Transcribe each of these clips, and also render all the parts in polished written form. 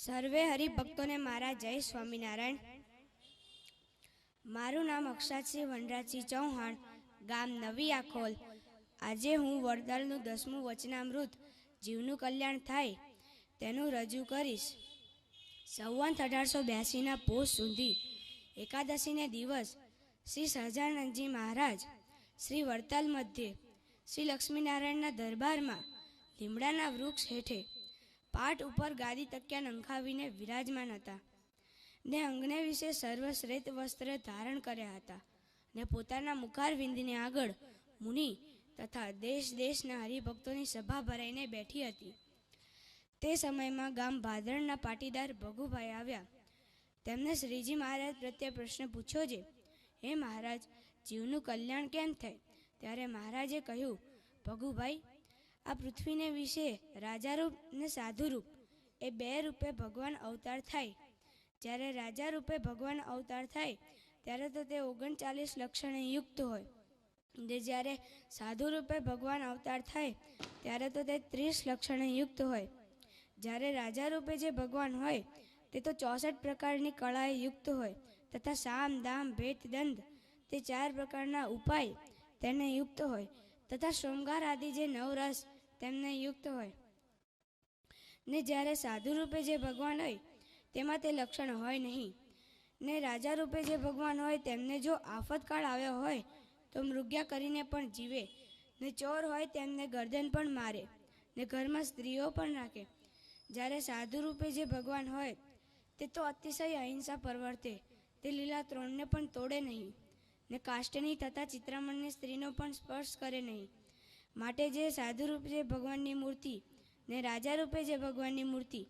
સર્વે હરિભક્તોને મારા જય સ્વામિનારાયણ. મારું નામ અક્ષાતસિંહ વનરાજસિંહ ચૌહાણ, ગામ નવી આખોલ. આજે હું વડતાલનું 10મું વચનામૃત જીવનું કલ્યાણ થાય તેનું રજૂ કરીશ. સંવત 1882ના પોષ સુધી એકાદશીને દિવસ શ્રી સહજાનંદજી મહારાજ શ્રી વડતાલ મધ્યે શ્રી લક્ષ્મીનારાયણના દરબારમાં લીમડાના વૃક્ષ હેઠે પાટ ઉપર ગાદી તકિયા નંખાવીને વિરાજમાન હતા ને અંગને વિશે સર્વશ્રેત વસ્ત્ર ધારણ કર્યા હતા ને પોતાના મુખારવિંદને આગળ મુનિ તથા દેશ દેશના હરિભક્તોની સભા ભરાઈને બેઠી હતી. તે સમયમાં ગામ ભાદરણના પાટીદાર ભગુભાઈ આવ્યા. તેમને શ્રીજી મહારાજ પ્રત્યે પ્રશ્ન પૂછ્યો છે, હે મહારાજ, જીવનું કલ્યાણ કેમ થાય? ત્યારે મહારાજે કહ્યું, ભગુભાઈ, આ પૃથ્વીને વિશે રાજારૂપ ને સાધુરૂપ એ બે રૂપે ભગવાન અવતાર થાય. જ્યારે રાજા રૂપે ભગવાન અવતાર થાય ત્યારે તો તે 39 લક્ષણે યુક્ત હોય, ને જ્યારે સાધુ રૂપે ભગવાન અવતાર થાય ત્યારે તો તે 30 લક્ષણે યુક્ત હોય. જ્યારે રાજા રૂપે જે ભગવાન હોય તે તો 64 પ્રકારની કળાએ યુક્ત હોય તથા સામ દામ ભેટ દંડ તે 4 પ્રકારના ઉપાય તેને યુક્ત હોય તથા શૃંગાર આદિ જે 9 રસ તેમને યુક્ત હોય. ને જ્યારે સાધુ રૂપે જે ભગવાન હોય તેમાં તે લક્ષણ હોય નહીં. ને રાજા રૂપે જે ભગવાન હોય તેમને જો આફતકાળ આવ્યો હોય તો મૃગ્યા કરીને પણ જીવે, ને ચોર હોય તેમને ગરદન પણ મારે, ને ઘરમાં સ્ત્રીઓ પણ રાખે. જ્યારે સાધુ રૂપે જે ભગવાન હોય તે તો અતિશય અહિંસા પરવર્તે, તે લીલા ત્રણને પણ તોડે નહીં, ને કાષ્ટની તથા ચિત્રામણની સ્ત્રીનો પણ સ્પર્શ કરે નહીં. માટે જે સાધુ રૂપે જે ભગવાનની મૂર્તિ ને રાજા રૂપે જે ભગવાનની મૂર્તિ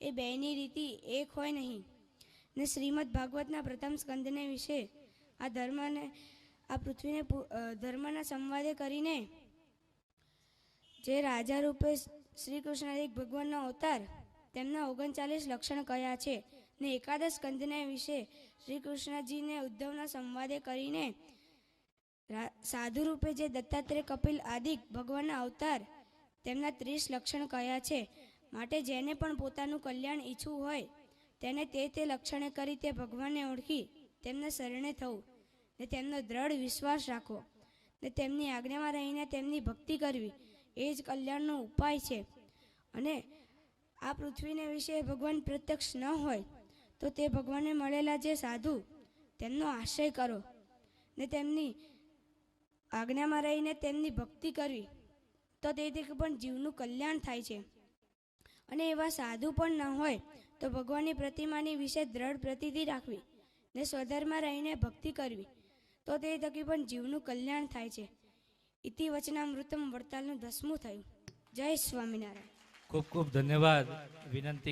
એ બેની રીતિ એક હોય નહીં. ને શ્રીમદ ભાગવતના પ્રથમ સ્કંદને વિશે આ ધર્મને આ પૃથ્વીને ધર્મના સંવાદે કરીને જે રાજા રૂપે શ્રી કૃષ્ણ એક ભગવાનનો અવતાર તેમના 39 લક્ષણ કયા છે, ને એકાદશ સ્કંદને વિશે શ્રી કૃષ્ણજીને ઉદ્ધવના સંવાદે કરીને સાધુ રૂપે જે દત્તાત્રેય કપિલ આદિ ભગવાનના અવતાર તેમના 30 લક્ષણ કયા છે. માટે જેને પણ પોતાનું કલ્યાણ ઈચ્છવું હોય તેને તે લક્ષણે કરી તે ભગવાનને ઓળખી તેમને શરણે થવું, ને તેમનો દ્રઢ વિશ્વાસ રાખવો, ને તેમની આજ્ઞામાં રહીને તેમની ભક્તિ કરવી એ જ કલ્યાણનો ઉપાય છે. અને આ પૃથ્વીને વિશે ભગવાન પ્રત્યક્ષ ન હોય તો તે ભગવાનને મળેલા જે સાધુ તેમનો આશ્રય કરો, ને તેમની આજ્ઞામાં રહીને તેમની ભક્તિ કરવી તો તેથી પણ જીવનું કલ્યાણ થાય છે. અને એવા સાધુ પણ ન હોય તો ભગવાનની પ્રતિમાની વિશે દ્રઢ પ્રતીતિ રાખવી, ને સ્વધર્મમાં રહીને ભક્તિ કરવી તો તે થકી પણ જીવનું કલ્યાણ થાય છે. ઇતિ વચનામૃતમ વડતાલનું 10મું થયું. જય સ્વામિનારાયણ. ખૂબ ખૂબ ધન્યવાદ. વિનંતી